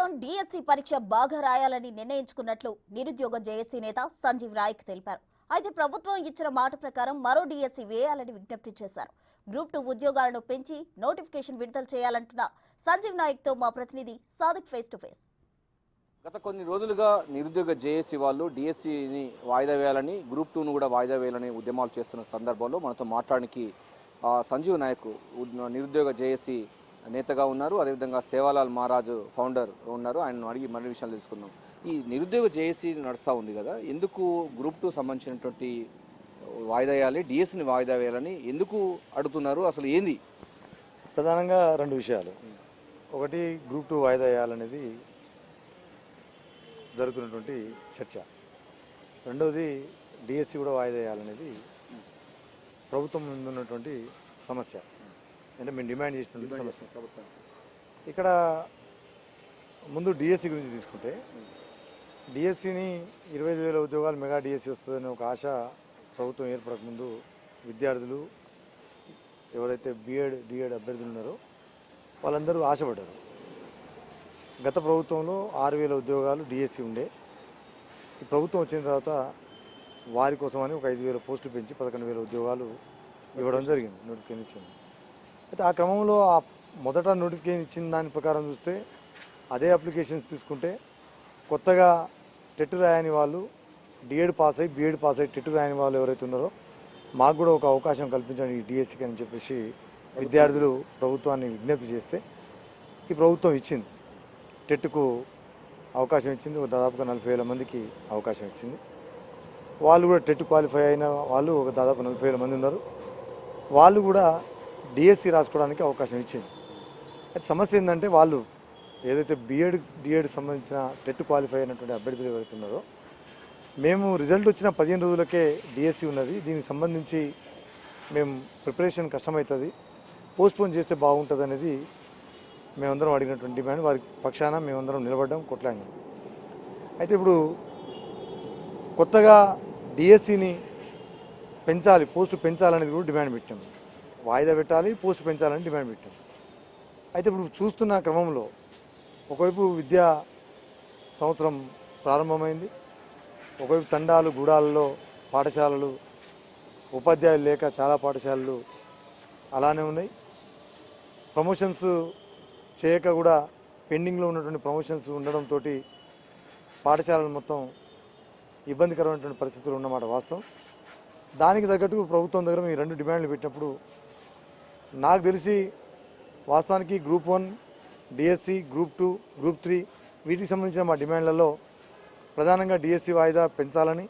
సంవత్సరం డిఎస్సి పరీక్ష బాగా రాయాలని నిర్ణయించుకున్నట్లు నిరుద్యోగ జేఏసీ నేత సంజీవ్ రాయ్ తెలిపారు. అయితే ప్రభుత్వం ఇచ్చిన మాట ప్రకారం మరో డిఎస్సి వేయాలని విజ్ఞప్తి చేశారు. గ్రూప్ 2 ఉద్యోగాలను పెంచి నోటిఫికేషన్ విడుదల చేయాలంటున్న సంజీవ్ నాయక్ తో మా ప్రతినిధి సాదిక్ ఫేస్ టు ఫేస్. గత కొన్ని రోజులుగా నిరుద్యోగ జేఏసీ వాళ్ళు డిఎస్సిని వాయిదా వేయాలని గ్రూప్ 2ను కూడా వాయిదా వేయాలని ఉద్యమాలు చేస్తున్న సందర్భంలో మనతో మాట్లాడడానికి సంజీవ్ నాయక్ నిరుద్యోగ జేఏసీ నేతగా ఉన్నారు. అదేవిధంగా సేవాలాల్ మహారాజు ఫౌండర్ ఉన్నారు. ఆయన అడిగి మరిన్ని విషయాలు తెలుసుకుందాం. ఈ నిరుద్యోగ జేఏసీ నడుస్తూ ఉంది కదా, ఎందుకు గ్రూప్ 2 సంబంధించినటువంటి వాయిదా వేయాలి, డిఎస్సిని వాయిదా వేయాలని ఎందుకు అడుగుతున్నారు? అసలు ఏంది? ప్రధానంగా రెండు విషయాలు. ఒకటి, గ్రూప్ 2 వాయిదా వేయాలనేది జరుగుతున్నటువంటి చర్చ. రెండవది, డిఎస్సి కూడా వాయిదా వేయాలనేది ప్రభుత్వం ముందు ఉన్నటువంటి సమస్య, అంటే మేము డిమాండ్ చేసినటువంటి సమస్య. ఇక్కడ ముందు డిఎస్సి గురించి తీసుకుంటే, డిఎస్సిని 25,000 ఉద్యోగాలు మెగా డిఎస్సి వస్తుందని ఒక ఆశ ప్రభుత్వం ఏర్పడకముందు విద్యార్థులు ఎవరైతే డిఎడ్ అభ్యర్థులు ఉన్నారో వాళ్ళందరూ ఆశపడ్డారు. గత ప్రభుత్వంలో 6,000 ఉద్యోగాలు డిఎస్సి ఉండే. ఈ ప్రభుత్వం వచ్చిన తర్వాత వారి కోసమని ఒక 5,000 పోస్టులు పెంచి 11,000 ఉద్యోగాలు ఇవ్వడం జరిగింది, నోటిఫికేషన్ ఇచ్చింది. అయితే ఆ క్రమంలో ఆ మొదట నోటిఫికేషన్ ఇచ్చిన దాని ప్రకారం చూస్తే, అదే అప్లికేషన్స్ తీసుకుంటే కొత్తగా టెట్ రాయని వాళ్ళు డిఎడ్ పాస్ అయ్యి బిఎడ్ పాస్ అయ్యి టెట్ రాయని వాళ్ళు ఎవరైతే ఉన్నారో మాకు కూడా ఒక అవకాశం కల్పించండి ఈ డిఎస్సికి అని చెప్పేసి విద్యార్థులు ప్రభుత్వాన్ని విజ్ఞప్తి చేస్తే ఈ ప్రభుత్వం ఇచ్చింది. టెట్కు అవకాశం ఇచ్చింది. దాదాపుగా 40,000 మందికి అవకాశం ఇచ్చింది. వాళ్ళు కూడా టెట్ క్వాలిఫై అయిన వాళ్ళు ఒక దాదాపు 40,000 మంది ఉన్నారు. వాళ్ళు కూడా డిఎస్సి రాసుకోవడానికి అవకాశం ఇచ్చింది. అయితే సమస్య ఏంటంటే, వాళ్ళు ఏదైతే డిఎడ్ సంబంధించిన టెట్ క్వాలిఫై అయినటువంటి అభ్యర్థులు ఎవరైతే ఉన్నారో, మేము రిజల్ట్ వచ్చిన 15 రోజులకే డిఎస్సి ఉన్నది, దీనికి సంబంధించి మేము ప్రిపరేషన్ కష్టమవుతుంది, పోస్ట్పోన్ చేస్తే బాగుంటుంది అనేది మేమందరం అడిగినటువంటి డిమాండ్. వారి పక్షాన మేమందరం నిలబడ్డాం, కొట్లాడినాం. అయితే ఇప్పుడు కొత్తగా డిఎస్సిని పెంచాలి, పోస్టు పెంచాలనేది కూడా డిమాండ్ పెట్టాం. వాయిదా పెట్టాలి, పోస్టు పెంచాలని డిమాండ్ పెట్టాం. అయితే ఇప్పుడు చూస్తున్న క్రమంలో ఒకవైపు విద్యా సంవత్సరం ప్రారంభమైంది, ఒకవైపు తండాలు గూడాలలో పాఠశాలలు ఉపాధ్యాయులు లేక చాలా పాఠశాలలు అలానే ఉన్నాయి. ప్రమోషన్స్ చేయక కూడా పెండింగ్లో ఉన్నటువంటి ప్రమోషన్స్ ఉండడంతో పాఠశాలలు మొత్తం ఇబ్బందికరమైనటువంటి పరిస్థితులు ఉన్నమాట వాస్తవం. దానికి తగ్గట్టు ప్రభుత్వం దగ్గర మేము 2 డిమాండ్లు పెట్టినప్పుడు, నాకు తెలిసి వాస్తవానికి గ్రూప్ 1 డిఎస్సి, గ్రూప్ 2, గ్రూప్ 3 వీటికి సంబంధించిన మా డిమాండ్లలో ప్రధానంగా డిఎస్సి వాయిదా పెంచాలని,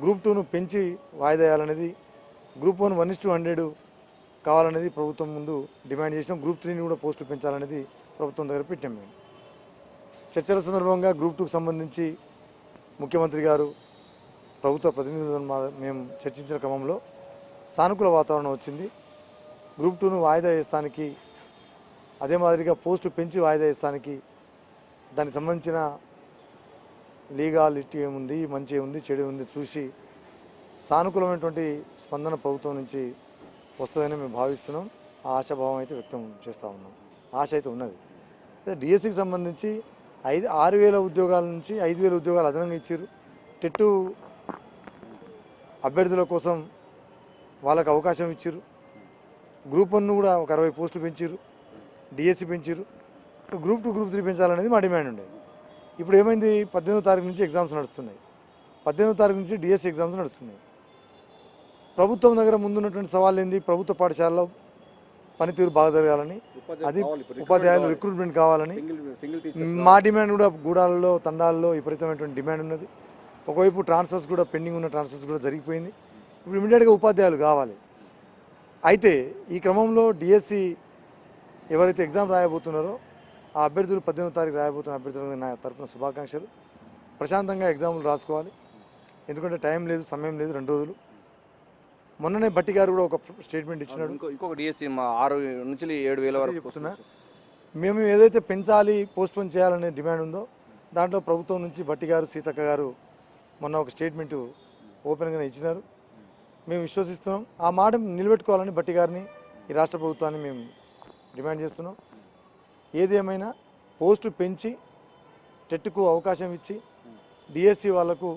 గ్రూప్ 2ను పెంచి వాయిదా వేయాలనేది, గ్రూప్ 1 1:100 కావాలనేది ప్రభుత్వం ముందు డిమాండ్ చేసినాం. గ్రూప్ 3ని కూడా పోస్టులు పెంచాలనేది ప్రభుత్వం దగ్గర పెట్టాం. మేము చర్చల సందర్భంగా గ్రూప్ 2కు సంబంధించి ముఖ్యమంత్రి గారు ప్రభుత్వ ప్రతినిధులను మేము చర్చించిన క్రమంలో సానుకూల వాతావరణం వచ్చింది. గ్రూప్ 2ను వాయిదా వేస్తానికి, అదే మాదిరిగా పోస్టు పెంచి వాయిదా వేస్తానికి దానికి సంబంధించిన లీగాలిటీ ఏముంది, మంచి ఏముంది, చెడు ఏముంది చూసి సానుకూలమైనటువంటి స్పందన ప్రభుత్వం నుంచి వస్తుందని మేము భావిస్తున్నాం. ఆ ఆశాభావం అయితే వ్యక్తం చేస్తూ ఉన్నాం. ఆశ అయితే ఉన్నది. డిఎస్సికి సంబంధించి 6,000 ఉద్యోగాల నుంచి 5,000 ఉద్యోగాలు అదనంగా ఇచ్చారు. టెట్టు అభ్యర్థుల కోసం వాళ్ళకు అవకాశం ఇచ్చారు. గ్రూప్ 1ను కూడా ఒక 60 పోస్టులు పెంచారు, డిఎస్సి పెంచారు. గ్రూప్ 2, గ్రూప్ 3 పెంచాలనేది మా డిమాండ్ ఉండేది. ఇప్పుడు ఏమైంది, 18వ తారీఖు నుంచి ఎగ్జామ్స్ నడుస్తున్నాయి. 18వ తారీఖు నుంచి డిఎస్సి ఎగ్జామ్స్ నడుస్తున్నాయి. ప్రభుత్వం దగ్గర ముందున్నటువంటి సవాళ్ళు ఏంది, ప్రభుత్వ పాఠశాలలో పనితీరు బాగా జరగాలని, అది ఉపాధ్యాయులు రిక్రూట్మెంట్ కావాలని మా డిమాండ్ కూడా. గూడాలలో తండాలలో విపరీతమైనటువంటి డిమాండ్ ఉన్నది. ఒకవైపు ట్రాన్స్ఫర్స్ కూడా పెండింగ్ ఉన్న ట్రాన్స్ఫర్స్ కూడా జరిగిపోయింది. ఇప్పుడు ఇమీడియట్గా ఉపాధ్యాయులు కావాలి. అయితే ఈ క్రమంలో డిఎస్సి ఎవరైతే ఎగ్జామ్ రాయబోతున్నారో ఆ అభ్యర్థులు 18వ తారీఖు రాయబోతున్న అభ్యర్థులకు నా తరఫున శుభాకాంక్షలు. ప్రశాంతంగా ఎగ్జామ్లు రాసుకోవాలి, ఎందుకంటే టైం లేదు, సమయం లేదు, 2 రోజులు. మొన్ననే బట్టి గారు కూడా ఒక స్టేట్మెంట్ ఇచ్చినాడు. ఇంకొక డిఎస్సి 6 నుంచి 7,000 వరకు చెప్తున్నా. మేము ఏదైతే పెంచాలి, పోస్ట్పోన్ చేయాలనే డిమాండ్ ఉందో దాంట్లో ప్రభుత్వం నుంచి బట్టి గారు, సీతక్క గారు మొన్న ఒక స్టేట్మెంటు ఓపెన్గానే ఇచ్చినారు. మేము విశ్వసిస్తున్నాం. ఆ మాట నిలబెట్టుకోవాలని బట్టి గారిని, ఈ రాష్ట్ర ప్రభుత్వాన్ని మేము డిమాండ్ చేస్తున్నాం. ఏదేమైనా పోస్టు పెంచి టెట్కు అవకాశం ఇచ్చి డిఎస్సి వాళ్ళకు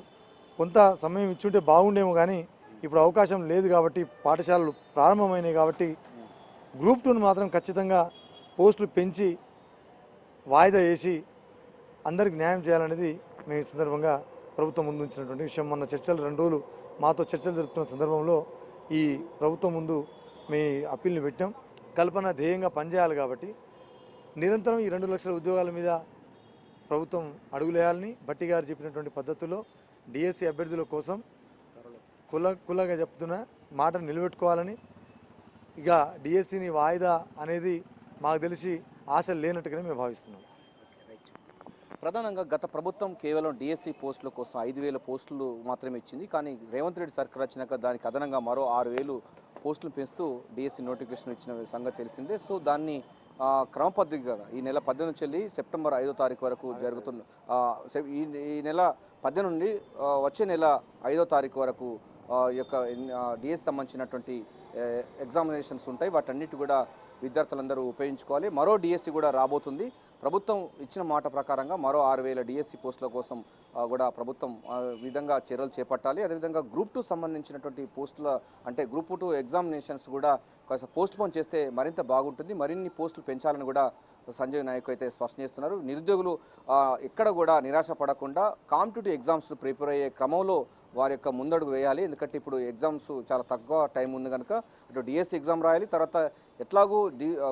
కొంత సమయం ఇచ్చుంటే బాగుండేమో కానీ ఇప్పుడు అవకాశం లేదు కాబట్టి పాఠశాలలు ప్రారంభమైనాయి కాబట్టి గ్రూప్ 2ను మాత్రం ఖచ్చితంగా పోస్టులు పెంచి వాయిదా వేసి అందరికి న్యాయం చేయాలనేది మేము ఈ సందర్భంగా ప్రభుత్వం ముందు ఉంచినటువంటి విషయం. మొన్న చర్చలు 2 రోజులు మాతో చర్చలు జరుపుతున్న సందర్భంలో ఈ ప్రభుత్వం ముందు మీ అప్పీల్ని పెట్టాం. కల్పన ధ్యేయంగా పనిచేయాలి కాబట్టి నిరంతరం ఈ 2 లక్షల ఉద్యోగాల మీద ప్రభుత్వం అడుగులేయాలని భట్టి గారు చెప్పినటువంటి పద్ధతిలో డిఎస్సి అభ్యర్థుల కోసం కులగా చెప్తున్న మాటను నిలబెట్టుకోవాలని, ఇక డిఎస్సిని వాయిదా అనేది మాకు తెలిసి ఆశ లేనట్టుగానే మేము భావిస్తున్నాం. ప్రధానంగా గత ప్రభుత్వం కేవలం డిఎస్సి పోస్టుల కోసం 5,000 పోస్టులు మాత్రమే ఇచ్చింది. కానీ రేవంత్ రెడ్డి సర్కార్ వచ్చినాక దానికి అదనంగా మరో 6,000 పోస్టులు పెంచుతూ డిఎస్సి నోటిఫికేషన్ ఇచ్చిన సంగతి తెలిసిందే. సో దాన్ని క్రమపద్ధతిగా ఈ నెల 18 నుంచి వెళ్ళి సెప్టెంబర్ 5వ తారీఖు వరకు జరుగుతున్న ఈ నెల 18 నుండి వచ్చే నెల 5వ తారీఖు వరకు ఈ యొక్క డిఎస్సి సంబంధించినటువంటి ఎగ్జామినేషన్స్ ఉంటాయి. వాటన్నిటి కూడా విద్యార్థులందరూ ఉపయోగించుకోవాలి. మరో డిఎస్సి కూడా రాబోతుంది. ప్రభుత్వం ఇచ్చిన మాట ప్రకారంగా మరో 6,000 డిఎస్సి పోస్టుల కోసం కూడా ప్రభుత్వం విధంగా చర్యలు చేపట్టాలి. అదేవిధంగా గ్రూప్ 2 సంబంధించినటువంటి పోస్టుల అంటే గ్రూప్ 2 ఎగ్జామినేషన్స్ కూడా కాస్త పోస్ట్ పోన్ చేస్తే మరింత బాగుంటుంది. మరిన్ని పోస్టులు పెంచాలని కూడా సంజయ్ నాయక్ అయితే స్పష్టం చేస్తున్నారు. నిరుద్యోగులు ఎక్కడ కూడా నిరాశ పడకుండా కాంపిటేటివ్ ఎగ్జామ్స్ ప్రిపేర్ అయ్యే క్రమంలో వారి యొక్క ముందడుగు వేయాలి. ఎందుకంటే ఇప్పుడు ఎగ్జామ్స్ చాలా తక్కువ టైం ఉంది కనుక ఇటు డిఎస్సి ఎగ్జామ్ రాయాలి. తర్వాత ఎట్లాగూ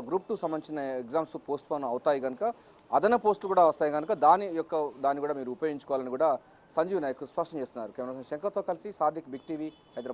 గ్రూప్ 2 సంబంధించిన ఎగ్జామ్స్ పోస్ట్ పోన్ అవుతాయి కనుక అదన పోస్టులు కూడా వస్తాయి కనుక దాన్ని కూడా మీరు ఉపయోగించుకోవాలని కూడా సంజీవ్ నాయక్ స్పష్టం చేస్తున్నారు. కెమెరా శంకర్తో కలిసి సాదిక్, బిగ్ టీవీ, హైదరాబాద్.